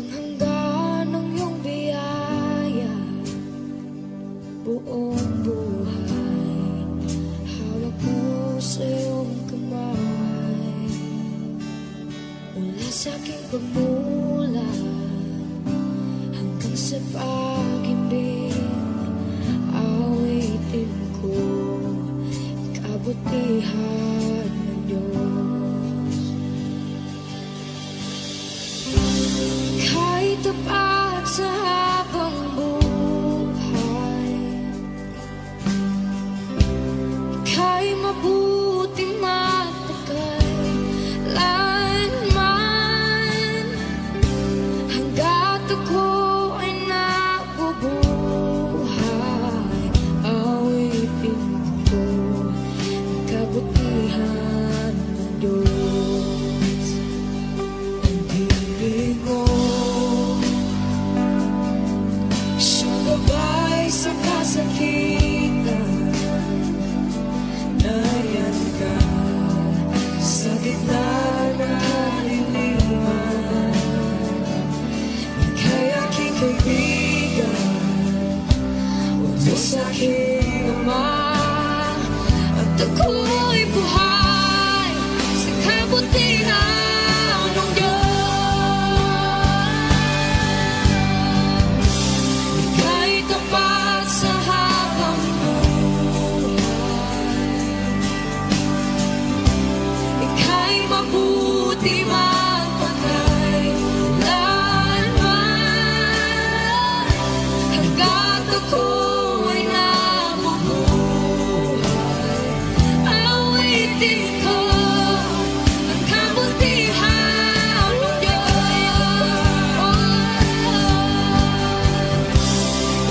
Walang hanggan ang iyong biyaya, buong buhay hawak mo sa iyong kamay. Mula sa aking pagmulat hanggang sa pag-ibig, awitin ko kabutihan ng Diyos. Ika'y tapat sa habang buhay, ika'y mabuti mapagkailanman. Hanggat ako ay nabubuhay, awitin ko ang kabutihan ng Diyos. Ang hiling mo, siyang gabay sa kasakitan. Nariyan ka sa gitna ng kaliliman. Ika'y aking kaibigan, huwag mo sa'king ama. At ako'y buhay sa kabutihan ng Diyos. Ika'y tapat sa habang buhay, ika'y mabuti magpakailanman. Hanggat ako ay nabubuhay, awitin ko ang kabutihan ng Diyos.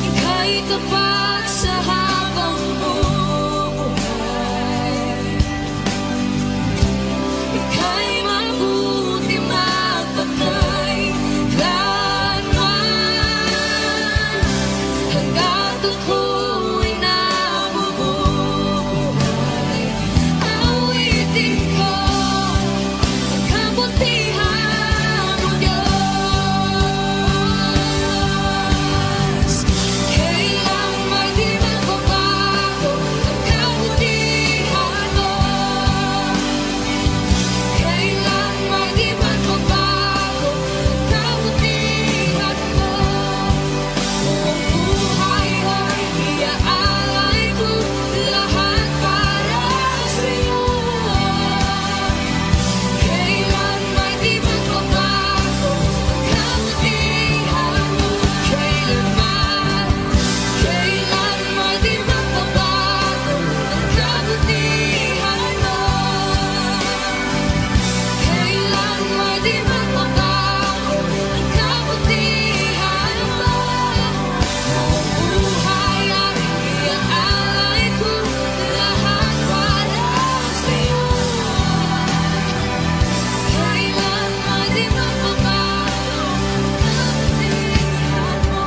Ika'y tapat sa habang buhay, ika'y mabuti magpakailanman. Hanggat ako'y nabubuhay, awitin ko ang kabutihan ng Diyos. Kailang may di magbabago ang kabutihan mo, kailan may di magbabago ang kabutihan mo. Buong buhay ay iaalay ko lahat para sa'yo. Kailan may di magbabago ang kabutihan mo, kailanman, kailan may di magbabago ang kabutihan mo, kailan may di magbabago ang kabutihan mo. Buong buhay ay iaalay ko lahat para sa'yo. Kailan may di magbabago ang kabutihan mo.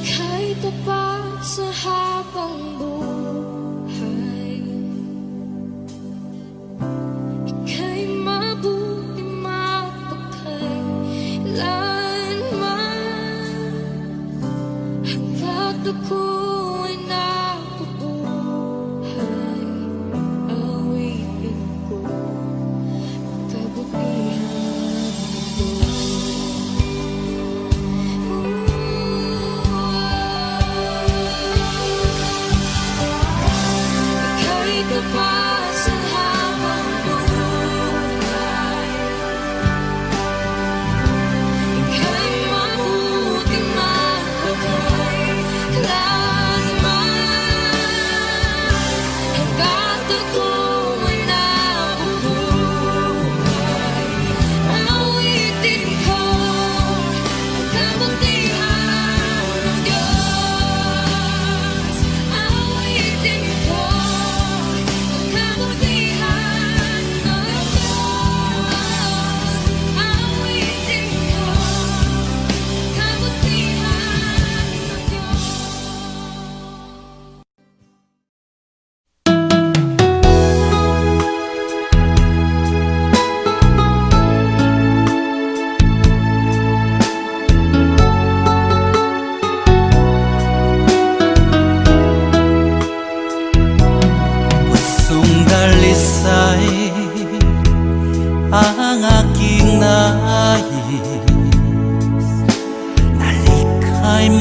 Ika'y tapat sa habang buhay, ika'y mabuti mapagkailanman. Hanggat ako'y nabubuhay, awitin ko ang kabutihan ng Ika'y tapat sa habang buhay, ika'y mabuti magpakailanman.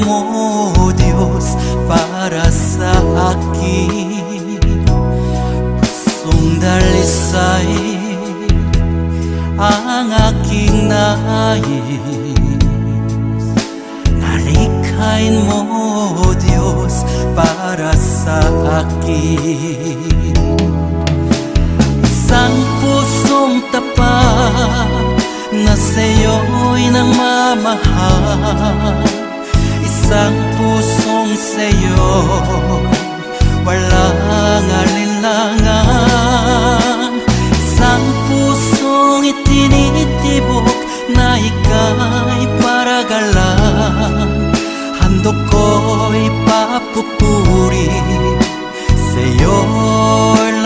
mo, Diyos, para sa akin. Pusong dalisay ang aking nais. Nalikhain mo, Diyos, para sa akin. Isang pusong tapat na sa'yo'y nangmamahal. Isang pusong sa'yo'y walang alinlangan. Isang pusong itinitibok na ika'y paragalan. Handog ko'y papupuri sa'yo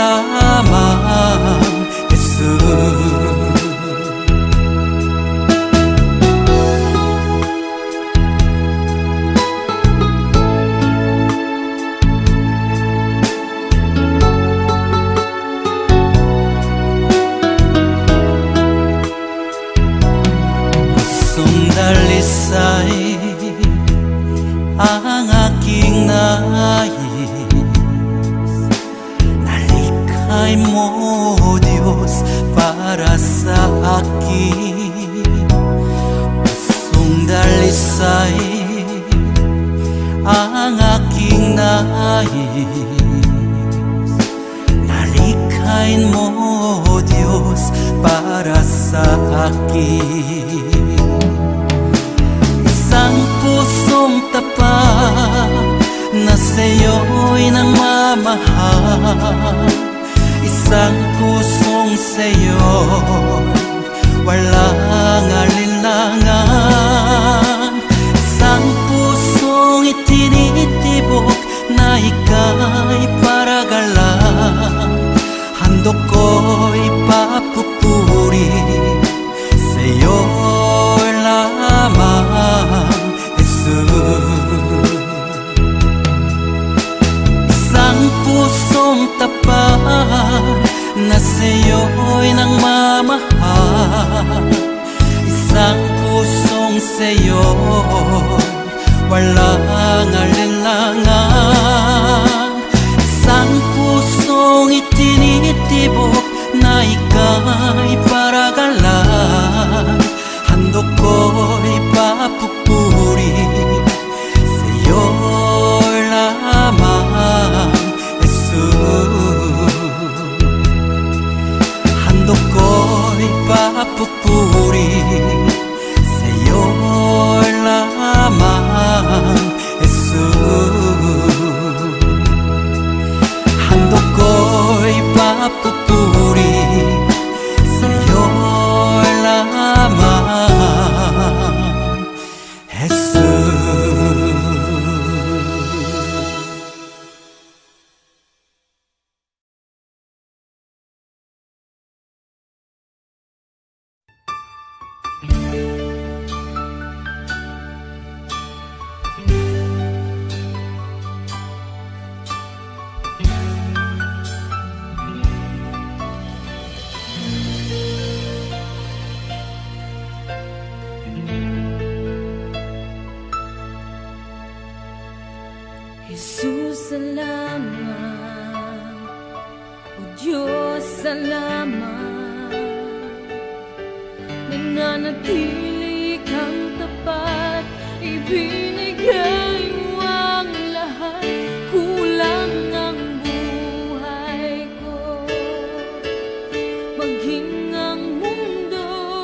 lamang, Jesus. Dalisay ang aking nais. Nalikhay mo, Diyos, para sa akin. Pusong dalisay ang aking nais. Nalikhay mo, Diyos, para sa akin. Isang pusong tapat na sa'yo'y nangmamahal. Isang pusong sa'yo'y walang alinlangan. Isang pusong itinitibok na ika'y paragalan. Handog ko'y papupuri sa'yo lamang, Jesus. Isang pusong tapat na sa'yo'y nangmamahal. Isang pusong sa'yo'y walang alinlangan. Isang pusong itinitibok na ika'y paragalan. Handog ko'y papupuri sa'yo lamang, Jesus. Handog ko'y papupuri sa'yo lamang, Jesus. Handog ko'y papupuri sa'yo lamang, Jesus. Jesus, salamat. O Diyos, salamat. Nananatili kang tapat, ibinigay mo ang lahat. Kulang ang buhay ko, maging ang mundo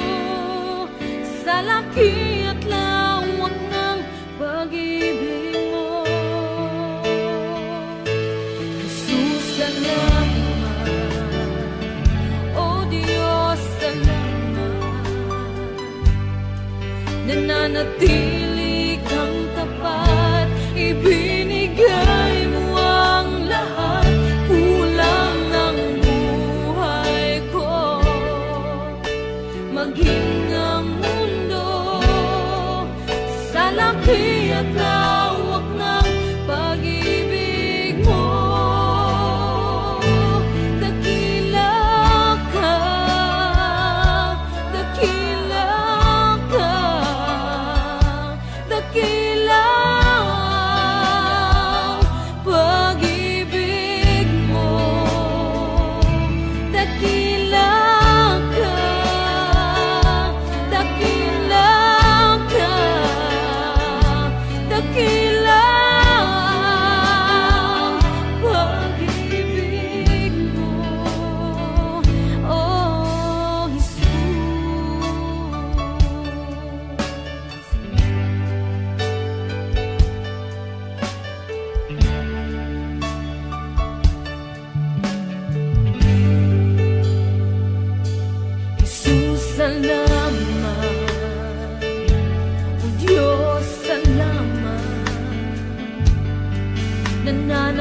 sa laki at lawak ng pag-ibig mo. Jesus, salamat. O Diyos, salamat. Nananatili kang tapat, ibinigay mo ang lahat. Kulang ang buhay ko, maging ang mundo sa laki at lawak ng pag-ibig mo. Dakila ka, dakila ka, dakila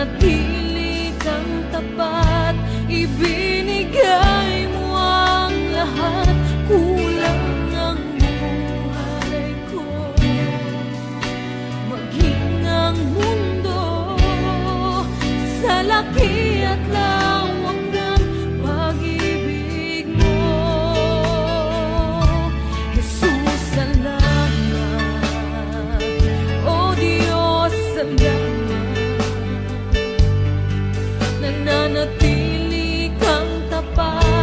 nanatili kang tapat, ibinigay mo ang lahat. Kulang ang buhay ko, maging ang mundo sa laki at lawak ng pag-ibig mo. Jesus, salamat. O Diyos, salamat. Nananatili kang tapat,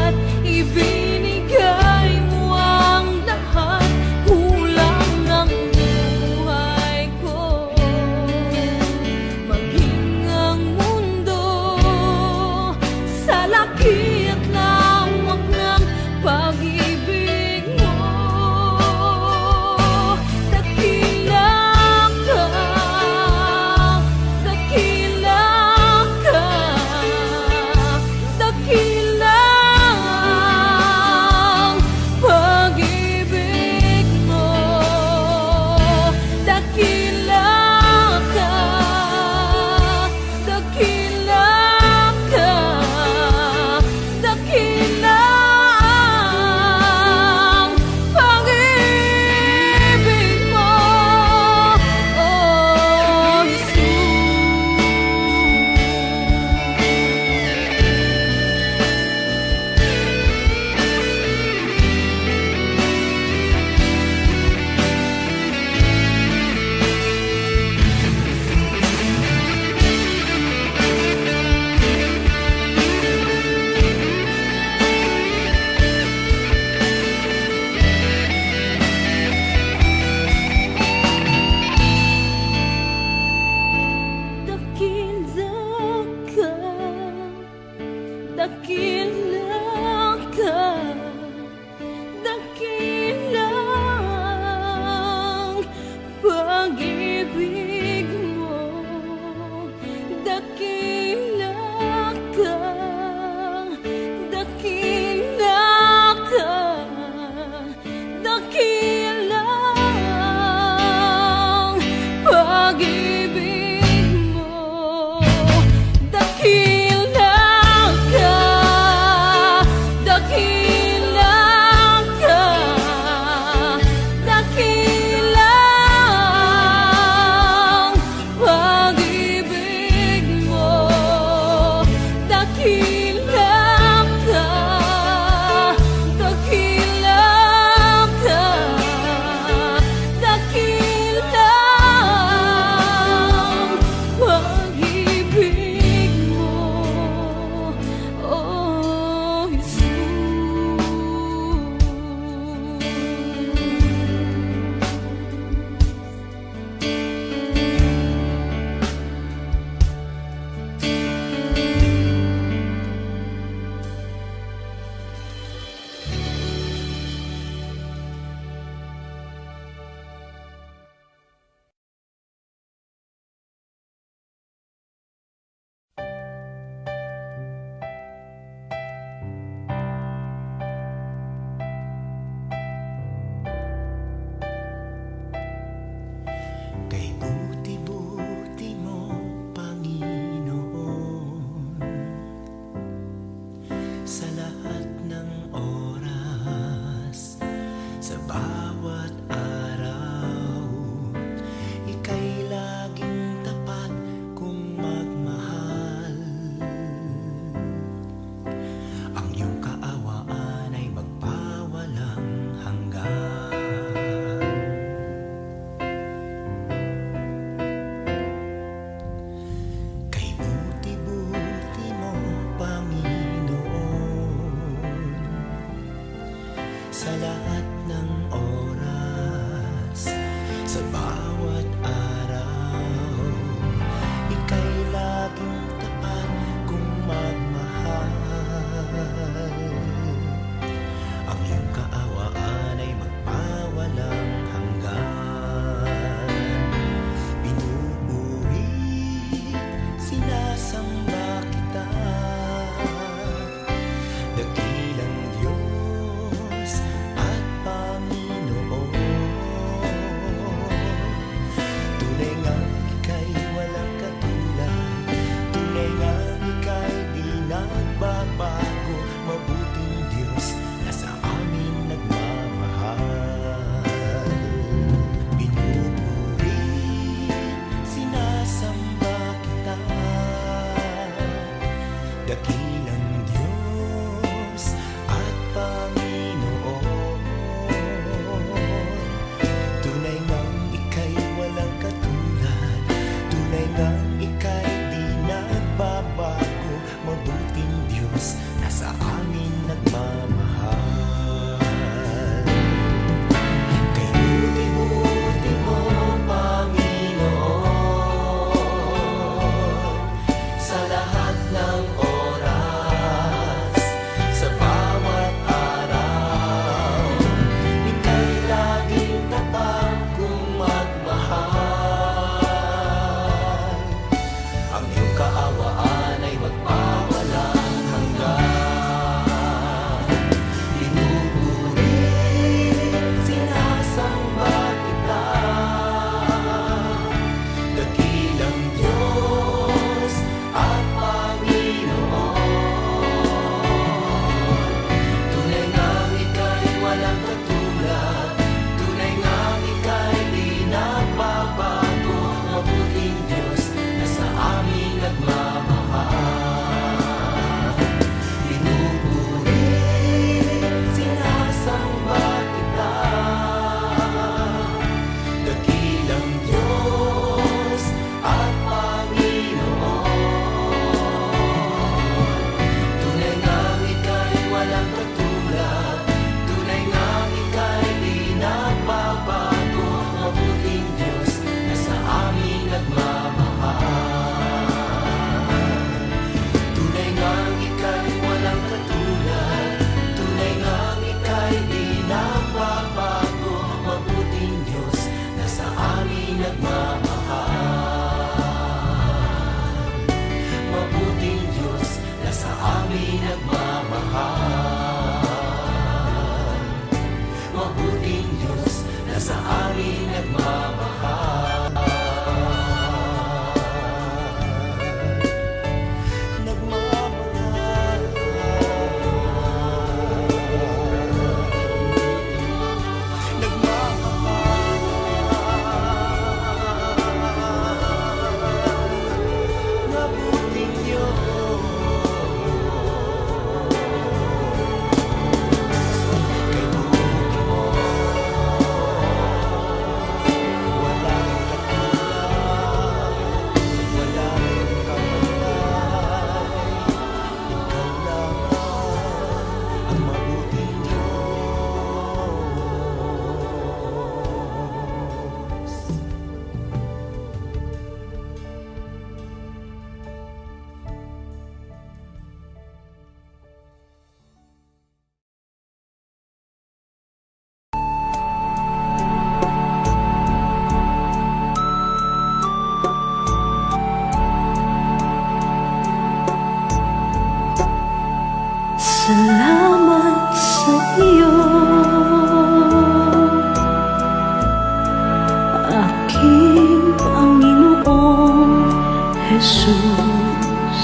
Jesus.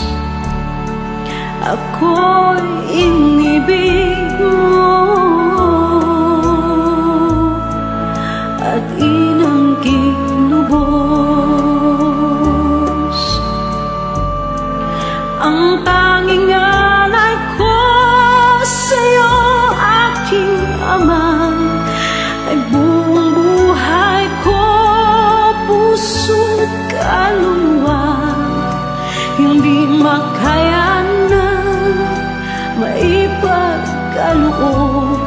Ako'y inibig mo at inang kinubos. Ang tanging alay ko sa'yo, aking Ama, ay buong buhay ko, puso't kaluluwa. Hindi makaya na maipagkaloob,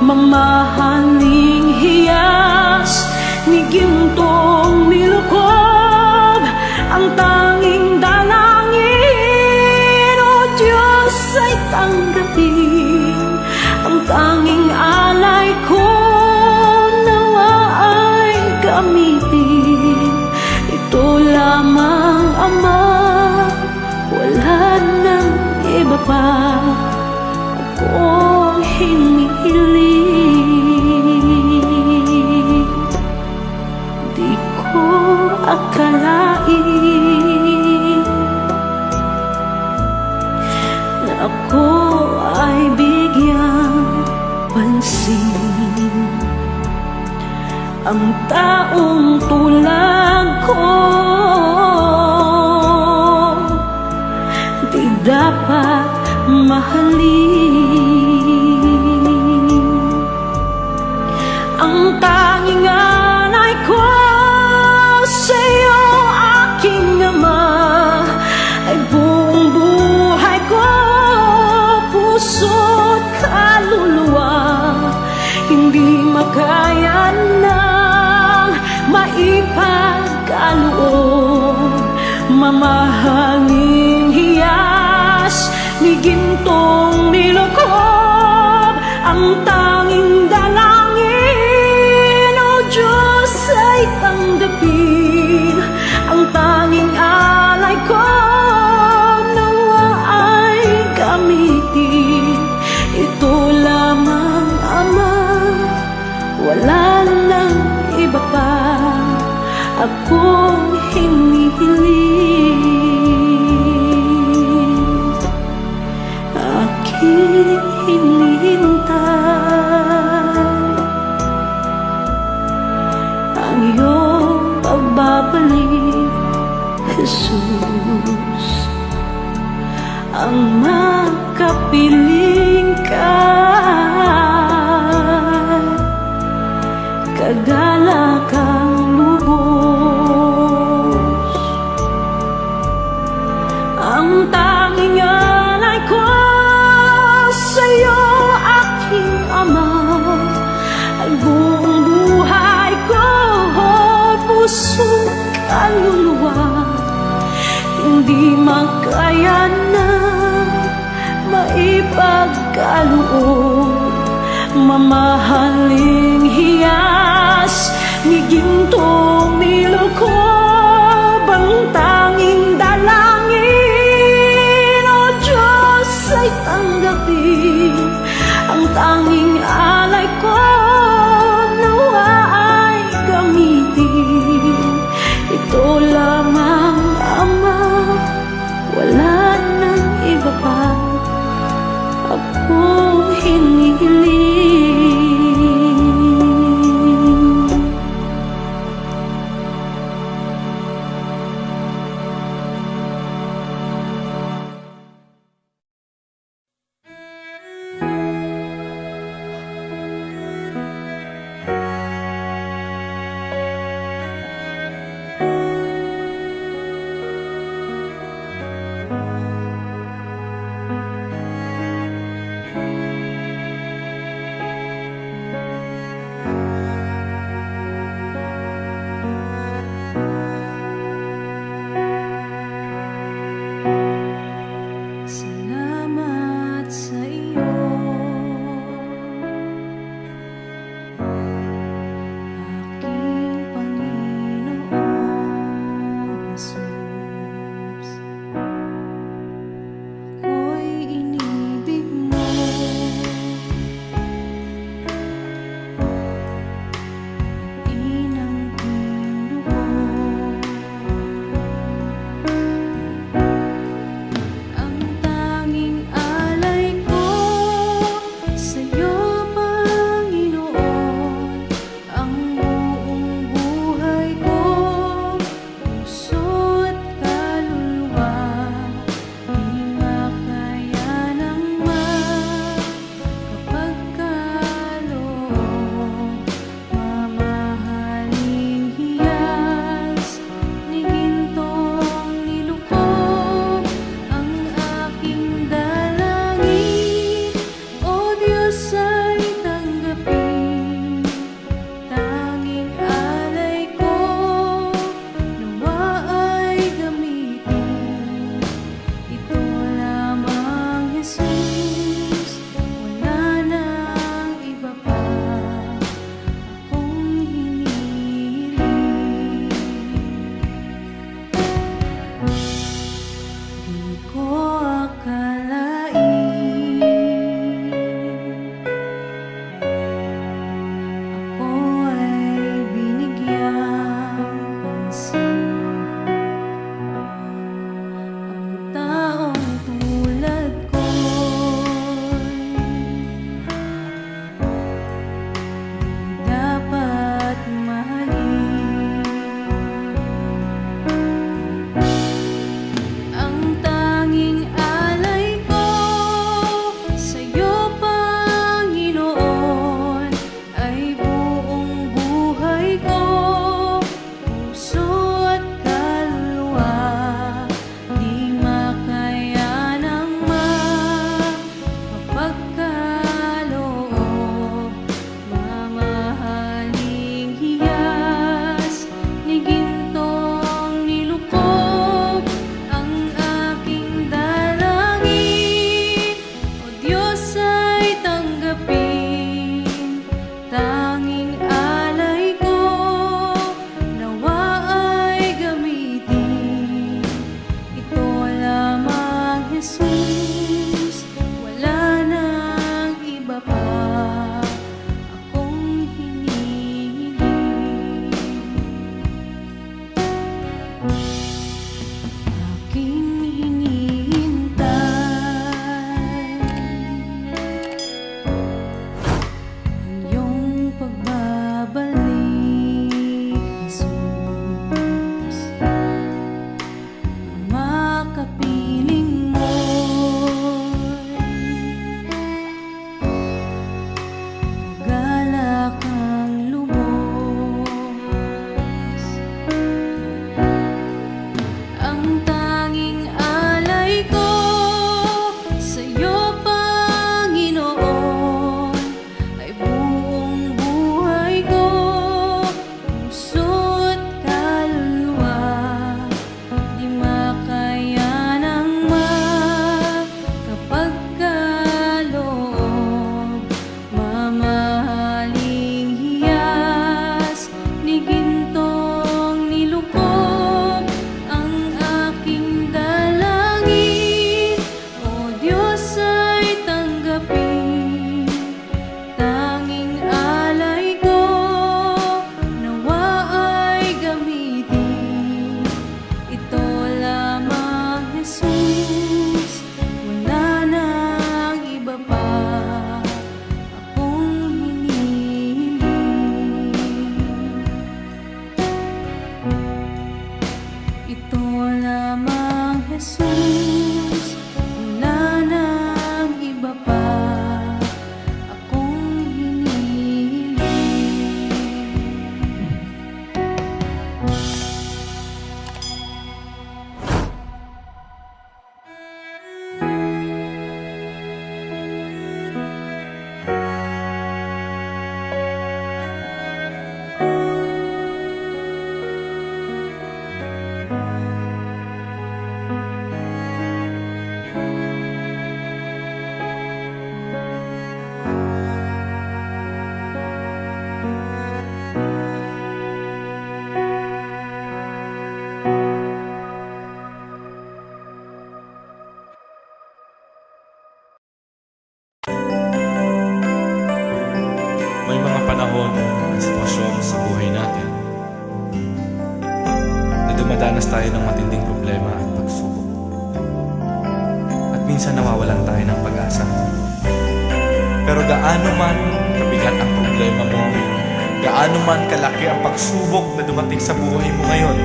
mamahaling hiyas ni gintong nilukob. Ang tanging dalangin, O Diyos, ay tanggapin. Ang tanging alay ko nawa ay gamitin. Ito lamang, Ama, wala nang iba pa akong hinihiling. Di ko akalain na ako ay bigyang pansin. Ang taong tulad ko di dapat mahalin. Ang tanging alay ko sa'yo, aking Ama, ay buong buhay ko, puso't kaluluwa. Hindi makaya nang maipagkaloob, mamahaling hiyas ni gintong nilukob. Ang tanging dalangin, O Diyos, ay tanggapin. Ang tanging alay ko nawa ay gamitin. Ito lamang, Ama, wala nang iba pa akong hinihiling. Aking hinihintay ang iyong pagbabalik, Jesus. Ang makapiling ka, kagalakang lubos. Ang tanging alay ko sa'yo, aking Ama, ay buong buhay ko, puso't kaluluwa. Hindi makaya na maipagkaloob, mamahaling hiyas ni gintong nilukob. Ang tanging dalangin, O Diyos, ay tanggapin. Ang tanging alay ko nawa ay gamitin. Ito lamang, Ama, wala nang iba pa akong hinihiling. Dumadanas tayo ng matinding problema at pagsubok. At minsan nawawalan tayo ng pag-asa. Pero gaano man kabigat ang problema mo, gaano man kalaki ang pagsubok na dumating sa buhay mo ngayon,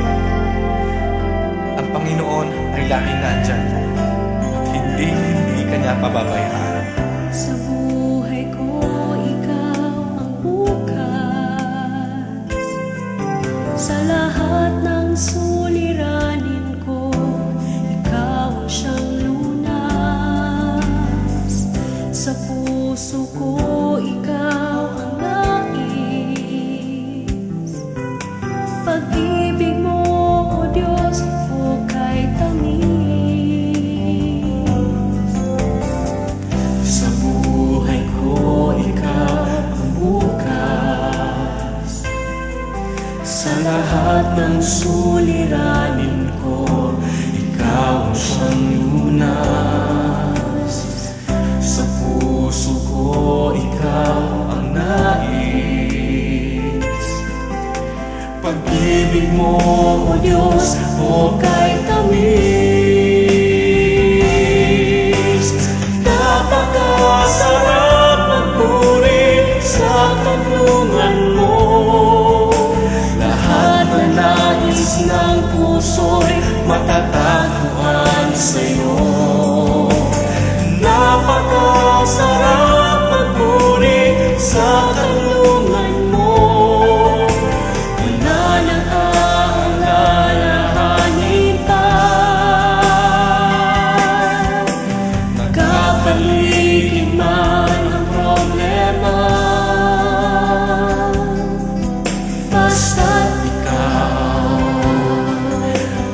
ang Panginoon ay laging nandyan at hindi ka niya pababayaan. Sa buhay ko, ikaw ang bukas. Sa lahat ng suliranin ko, ikaw ang siyang lunas. Sa puso ko, ikaw ang nais. Pag-ibig mo, O Diyos, hukay tamis. Sa buhay ko, ikaw ang bukas. Sa lahat ng suliranin ko, ikaw ang siyang lunas. Sa puso ko, ikaw ang nais. Pag-ibig mo, O Diyos, hukay tamis. Napakasarap magpuri sa tanungan mo. Lahat na nais ng puso'y matatagpuan sa'yo. Napakasarap magpuri sa tanungan mo. Wala nang aalalahanin pa. Nagkapaligid man ang problema, basta't ikaw,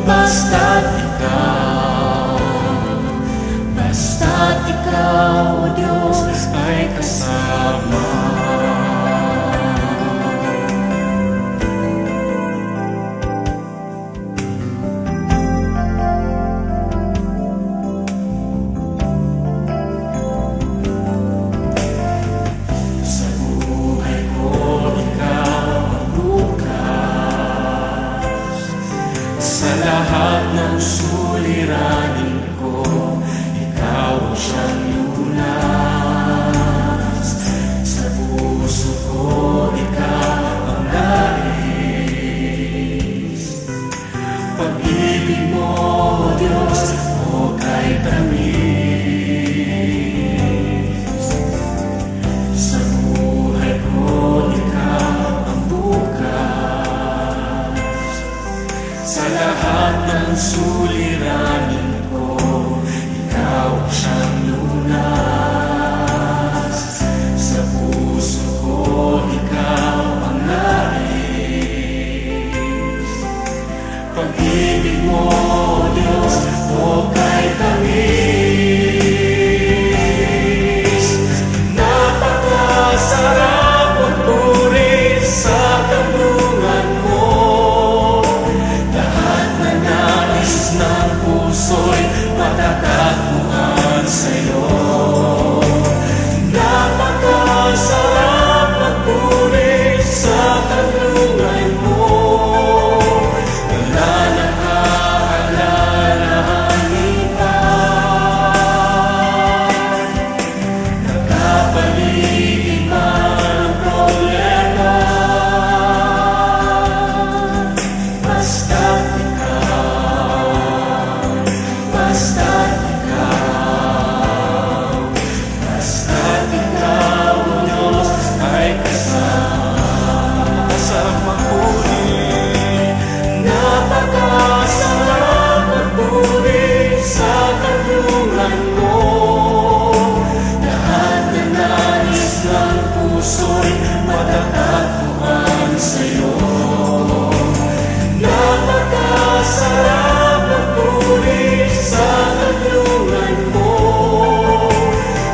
basta't ikaw, basta't ikaw, O Diyos, ay kasama. Sa buhay ko, ikaw ang bukas. Sa lahat ng suliranin ko, ikaw ang siyang lunas. Sa puso ko, ikaw ang nais. Pag-ibig mo, O Diyos, hukay tamis. Sa buhay ko, ikaw ang bukas. Sa lahat ng suliranin ko, ikaw ang siyang lunas. Sa puso ko, ikaw ang nais. Pag-ibig mo, O Diyos, hukay tamis. Napakasarap magpuri sa tanungan mo. Lahat na nais ng puso'y matatagpuan sa'yo. Napakasarap magpuri sa tanungan mo. Wala nang aalalahanin pa. Nagkapaligid man ang problema, basta't ikaw, basta't ikaw, basta't ikaw, O Diyos, ay kasama. Napakasarap magpuri, napakasarap magpuri sa tanungan mo. Lahat na nais ng puso'y matatagpuan sa'yo. Napakasarap magpuri sa tanungan mo.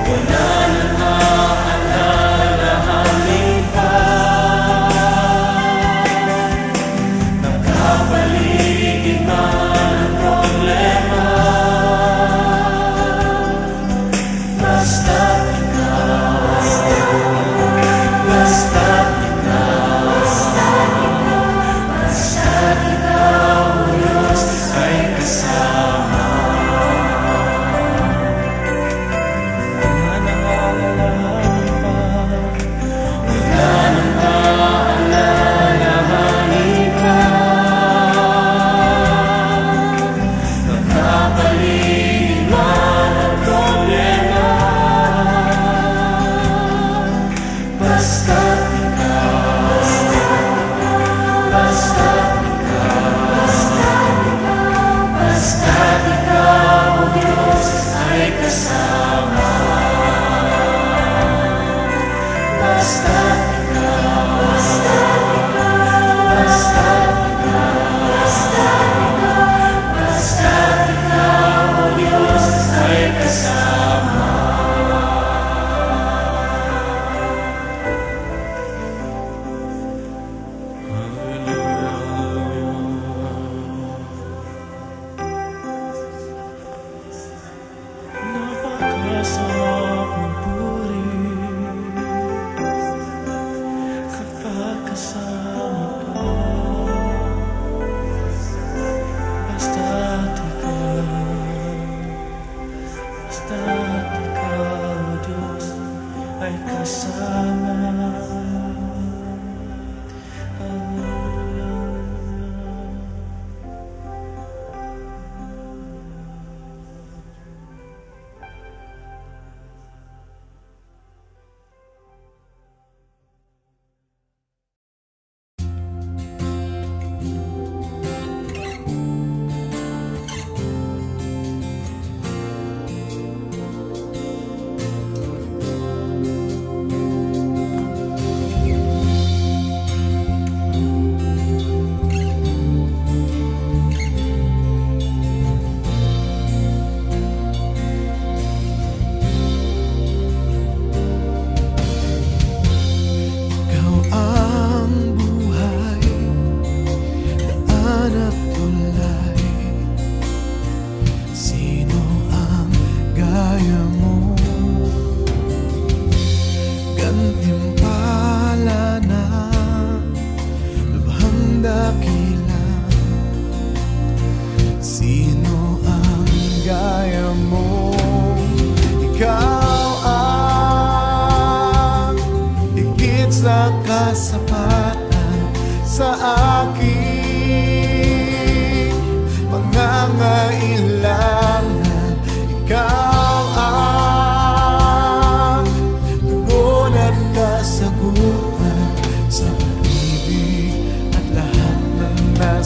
Wala nang aalalahanin pa. Nagkapaligid man ang problema, basta't ikaw, basta't ikaw,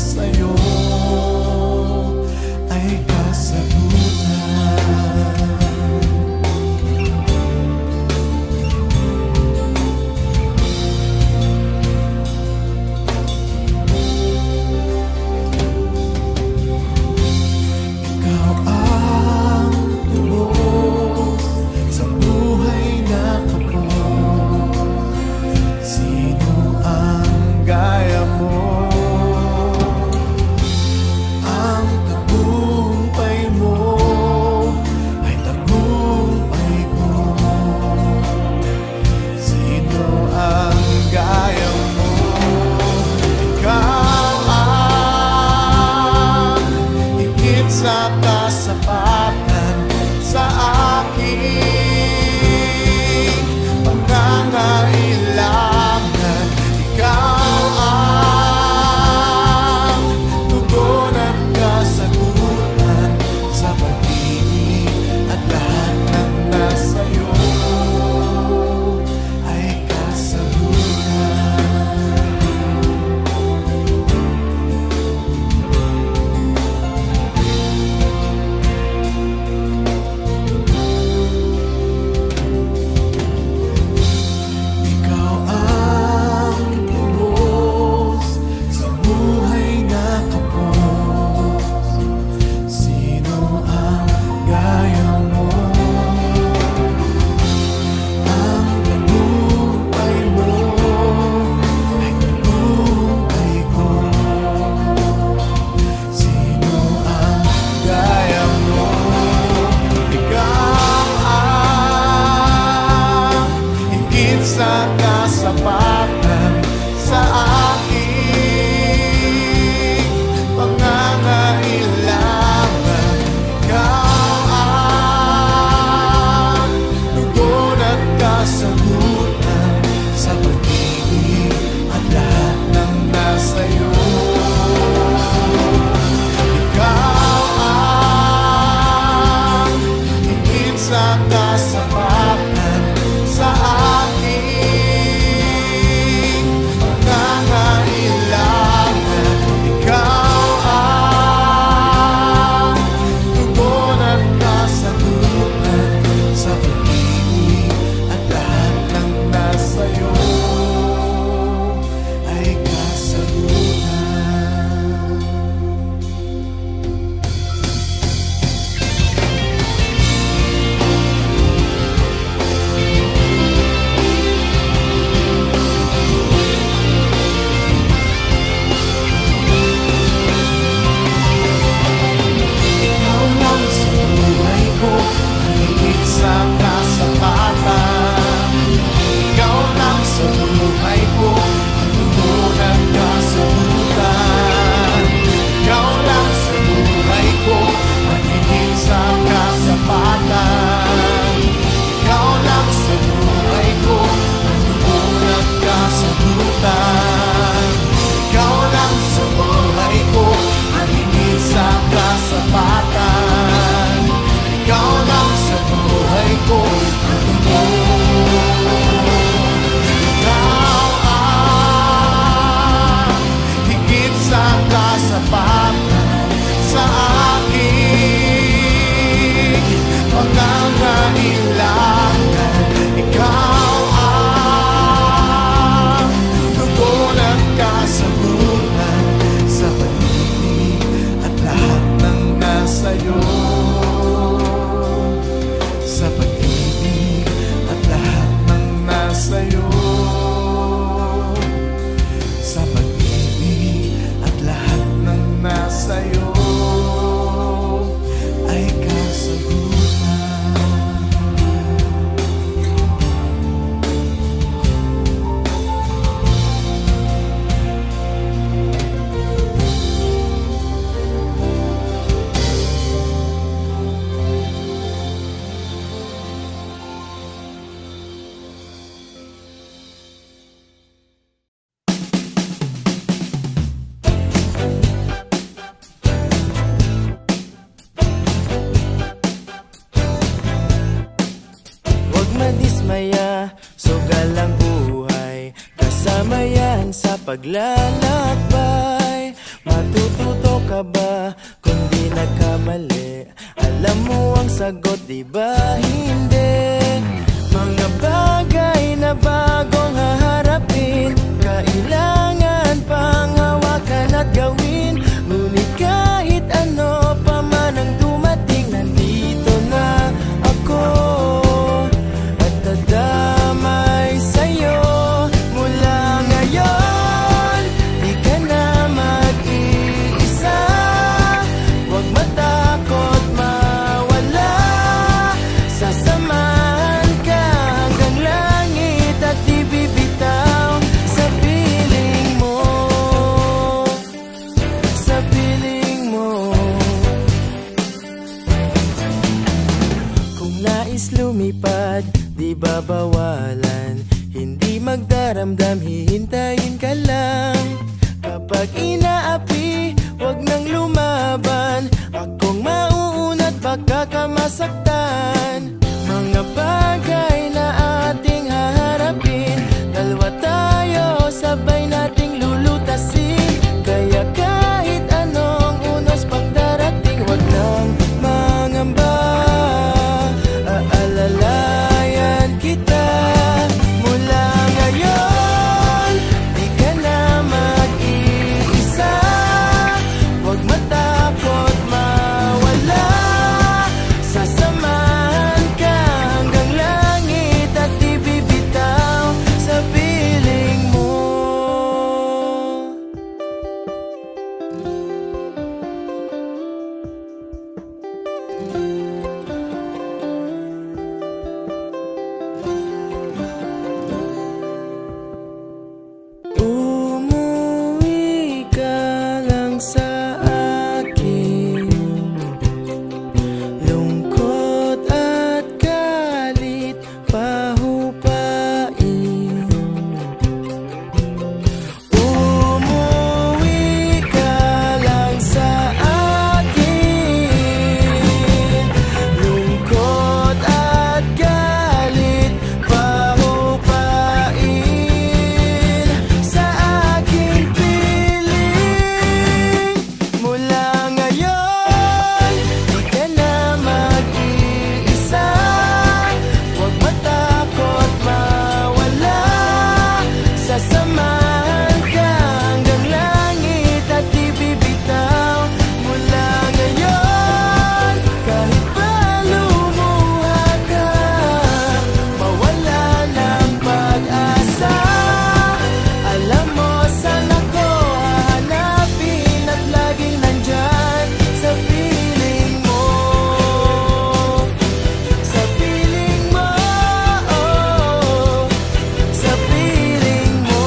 sa'yo ay kasagutan. Ikaw ang tubos sa buhay na kapos. Sino ang gaya mo? Ang tagumpay mo ay tagumpay ko. Sino ang gaya mo? Ikaw ang higit sa kasapatan sa aking pangangailangan. Ikaw ang tugon at kasagutan sa pag-ibig, at lahat ng nasa'yo ay kasagutan. Ikaw ang tubos sa buhay na kapos. Sino ang gaya mo? Ang tagumpay mo ay tagumpay ko. Sino ang gaya mo? Ikaw ang higit sa kasapatan sa aking pangangailangan. Ikaw ang tugon at kasagutan sa pag-ibig, at lahat ng nasa'yo. Ikaw ang higit sa kasapatan sa aking pangangailangan. Ikaw ang tugon at kasagutan sa pag-ibig, at lahat ng nasa'yo ay kasagutan. Ikaw lang sa buhay ko, ang higit sa kasapatan. Ikaw lang sa buhay ko, ang tugon at kasagutan. Ikaw lang sa buhay ko, ang higit sa kasapatan. Ikaw lang sa buhay ko, ang tugon at kasagutan. Ikaw lang sa buhay ko, ang higit sa kasapatan. Ikaw lang sa buhay ko, ang tugon. Ikaw ang higit sa kasapatan sa aking pangangailangan. Ikaw ang tugon at kasagutan sa pag-ibig, at lahat ng nasa'yo. Sa pag-ibig, at lahat ng nasa'yo. Sa pag-ibig, at lahat ng nasa'yo ay kasagutan. madismaya, sugal ang buhay, kasama yan sa paglalakbay. sagot, di ba hindi? Mga bagay na bagong haharapin, kailangan pang hawakan at gawin. Ngunit kahit ano pa man ang dumating, nandito na ako at dadamay sa'yo. Mula ngayon, di ka na mag-iisa. Huwag matakot mawala, sasamahan ka hanggang langit at di bibitaw sa piling mo, sa piling mo. Kung nais lumipad, di babawalan, hindi magdaramdam, hihintayin ka lang. Kapag inaapi, wag nang lumaban, akong mauunat baka ka masaktan. Mga bagay na ating haharapin, dalawa tayo sabay nating lulutasin. Kaya kahit anong unos pang darating, wag nang mangamba, aalalayan kita. Mula ngayon, di ka na mag-iisa. Huwag matakot mawala, sasamahan ka hanggang langit at di bibitaw sa piling mo. Umuwi ka lang sa akin, lungkot at galit pahupain. Umuwi ka lang sa akin, lungkot at galit pahupain. Sa aking piling, mula ngayon, di ka na mag-iisa. Huwag matakot mawala, sasamahan ka hanggang langit at di bibitaw. Mula ngayon, kahit pa lumuha ka, mawala ng pag-asa. Alam mo saan ako hahanapin at laging nandyan sa piling mo, sa piling mo, sa piling mo.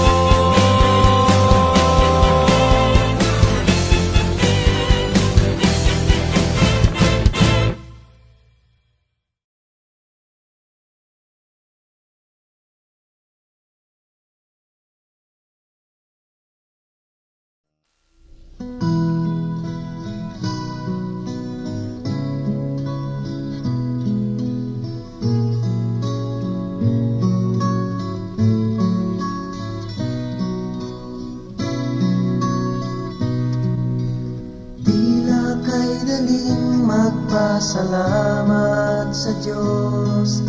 Tila kay daling magpasalamat sa Diyos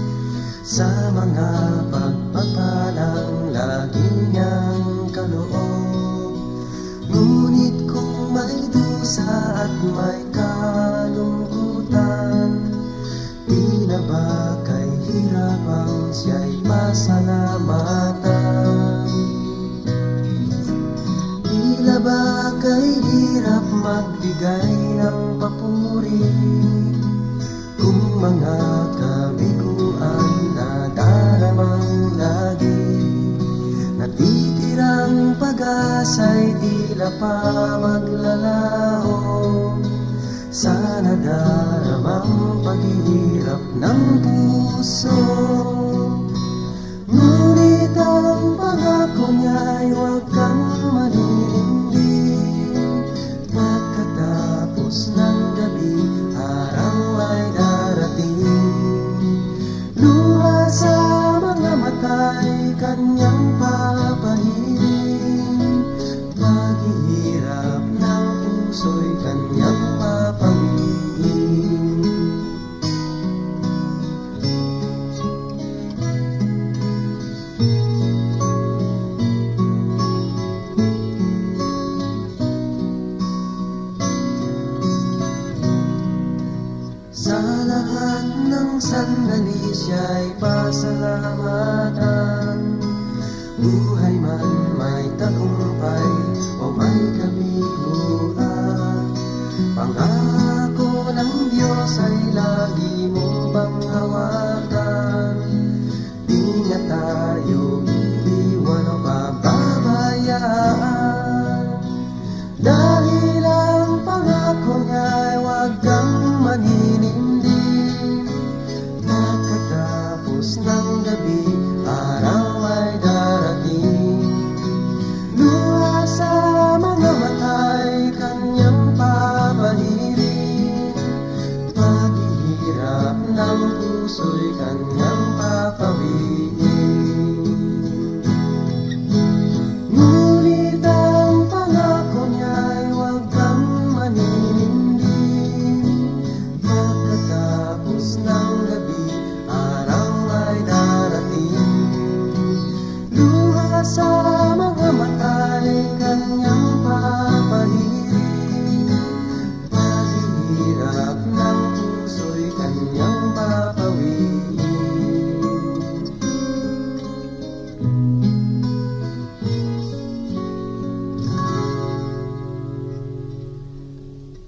sa mga pagpapalang lagi niyang kaloob. Ngunit kung may dusa at may kalungkutan, tila ba kay hirap ang siya'y pasalamatan. Tila ba kay hirap magbigay ng papuri kung mga kabiguan na daramang lagi. Natitirang pag-asa'y tila pa maglalaho sa nadaramang paghihirap ng puso. Ngunit ang pangako niya'y huwag kang maninindig. Pagkatapos ng gabi, araw ay darating. Luha sa mga mata'y kanyang papahiling. Paghihirap ng puso'y kanyang papangin. Bawang sandali siya'y pasalamatan. Buhay man may tagumpay o may kabiguan, pangako ng Diyos ay lagi mong panghawakan. Di niya tayo iiwan o pababayaan, dahil ang pangako niya'y huwag kang maninimdim. Pagkatapos ng gabi, araw ay darating. Luha sa mga mata'y kanyang papahirin. Paghihirap ng puso'y kanyang papawiin. Ngunit ang pangako niya'y huwag kang maninimdim. Pagkatapos ng gabi, araw ay darating. Luha sa mga mata'y kanyang papahirin. Paghihirap ng puso'y kanyang papawiin.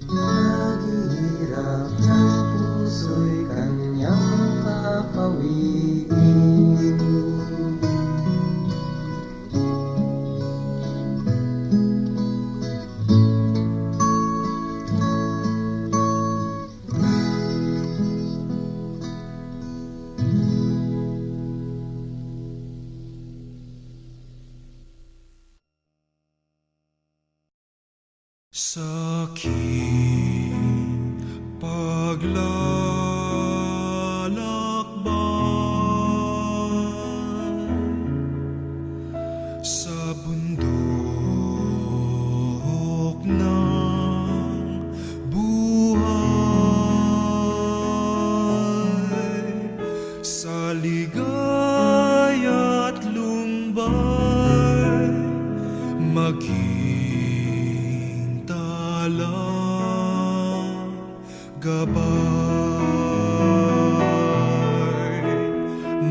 Paghihirap ng puso'y kanyang papawiin. Sa aking paglalakbay sa bundok ng buhay, sa ligaya't lumbay, maging talang gabay.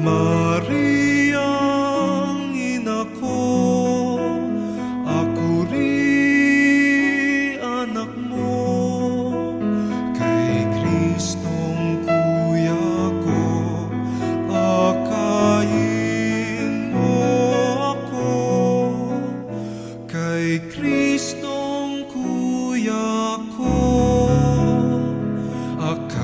Mariang ina ko, ako rin anak mo, kay Kristong kuya ko, akayin mo ako. Kay Kristong kuya ko, akayin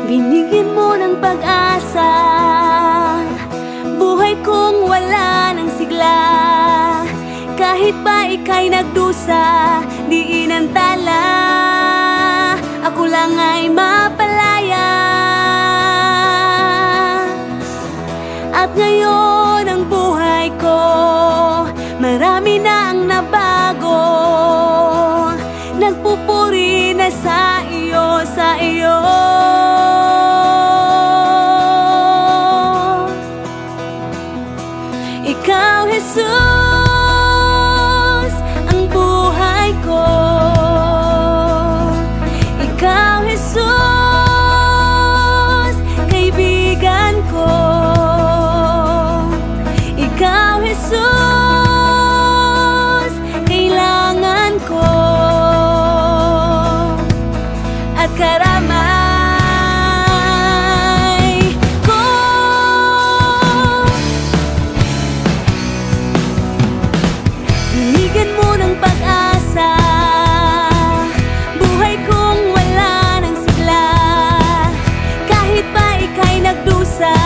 Binigyan mo ng pag-asa, buhay kong wala ng sigla. Kahit pa ika'y nagdusa, di inantala, ako lang ay mapalaya. At ngayon ang buhay ko, marami na ang nabago. Nagpupuri na sa iyo, sa iyo. Ikaw, Jesus, ang buhay ko. Ikaw, Jesus, kaibigan ko. Ikaw, Jesus, kailangan ko. At karamay pag-asa, buhay kong wala ng sigla. Kahit pa ika'y nagdusa,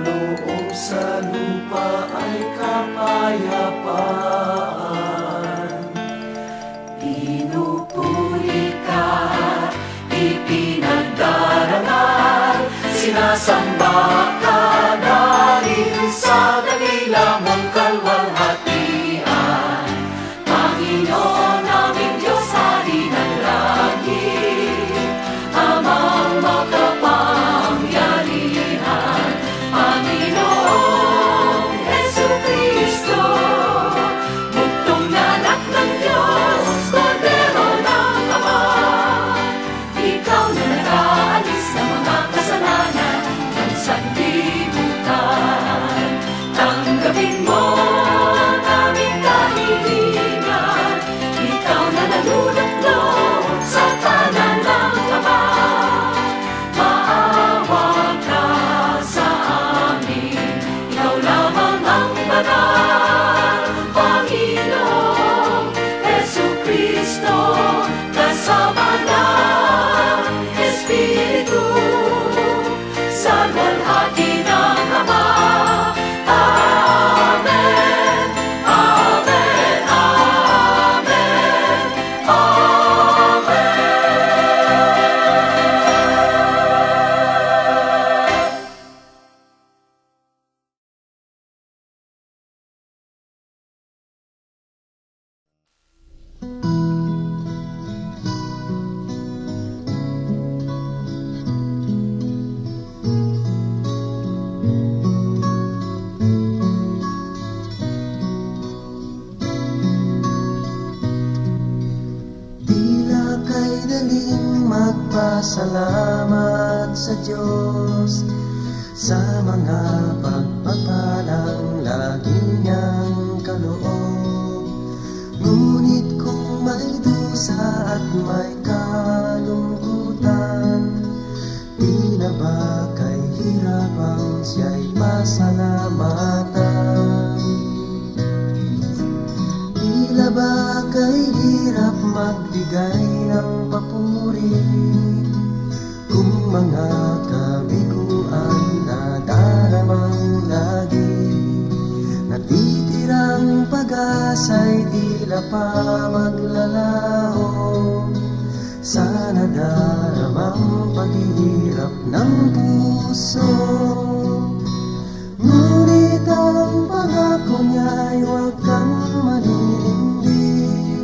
kaloob sa lupa ay kapayapaan. Pinupuri ka, ipinagdarangal, sinasamba ka dahil sa dakila mong kalwalhatian. Panginoon naming Diyos, Hari ng langit, Amang makapangyarihan, Panginoong Jesucristo, buktong na anak ng Diyos, Kordero ng Ama. Ikaw na nag-aalis ng mga kasalanan ng sanlibutan. Tanggapin mo ang aming kahilingan, ikaw na naluluklok sa tanan ng Ama. Maawa ka sa amin, ikaw lamang ang banal, Panginoong Jesucristo, kasama ng Espiritu, sa luwalhati ng Ama. Amen, amen, amen, Tila kay daling magpasalamat sa Diyos sa mga pagpapalang lagi niyang kaloob. Ngunit kung may dusa at may kalungkutan, di na ba kay hirapang siya'y pasalamatan? Tila ba kay hirap magbigay ng papuri kung mga kabiguan na daramang lagi? Natitirang pag-asa'y tila pa maglalaho sa nadaramang paghihirap ng puso. Ngunit ang pangako niya'y huwag kang maninindig.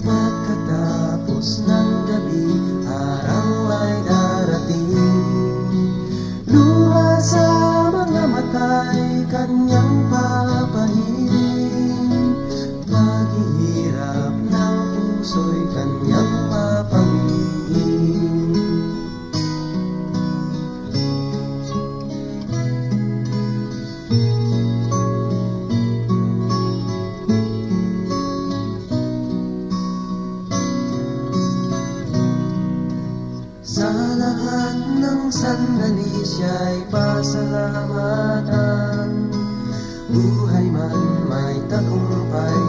Pagkatapos ng gabi, araw ay darating. Luha sa mga mata'y kanyang papahirin. Paghihirap ng puso'y kanyang papanggihin. Sa lahat ng sandali siya'y pasalamatan. Buhay man may tagumpay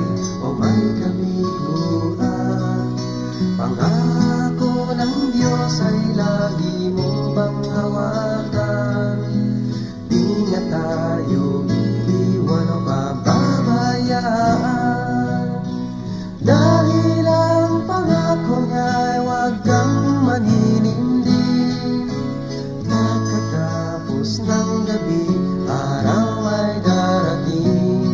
o may kabiguan, pangako ng Diyos ay lagi mong bang hawakan. Di niya tayo iiwan o pababayaan, dahil ang pangako niya'y huwag kang maninindig. Pagkatapos ng gabi, araw ay darating.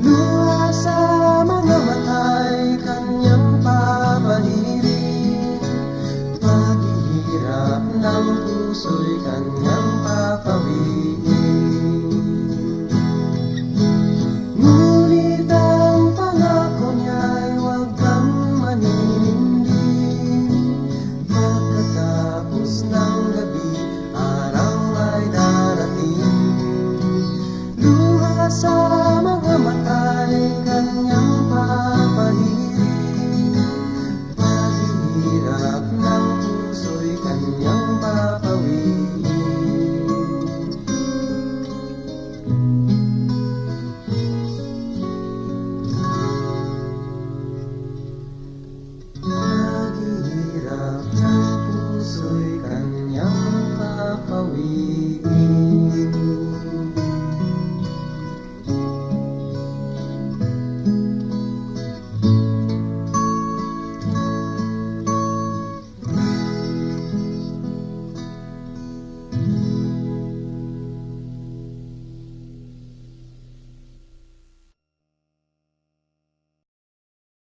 Luha sa mga mata'y kanyang papahirin. Paghihirap ng puso'y kanyang papawiin. Ngunit ang pangako niya'y huwag kang maninindig. Pagkatapos ng gabi, araw ay darating. Luha sa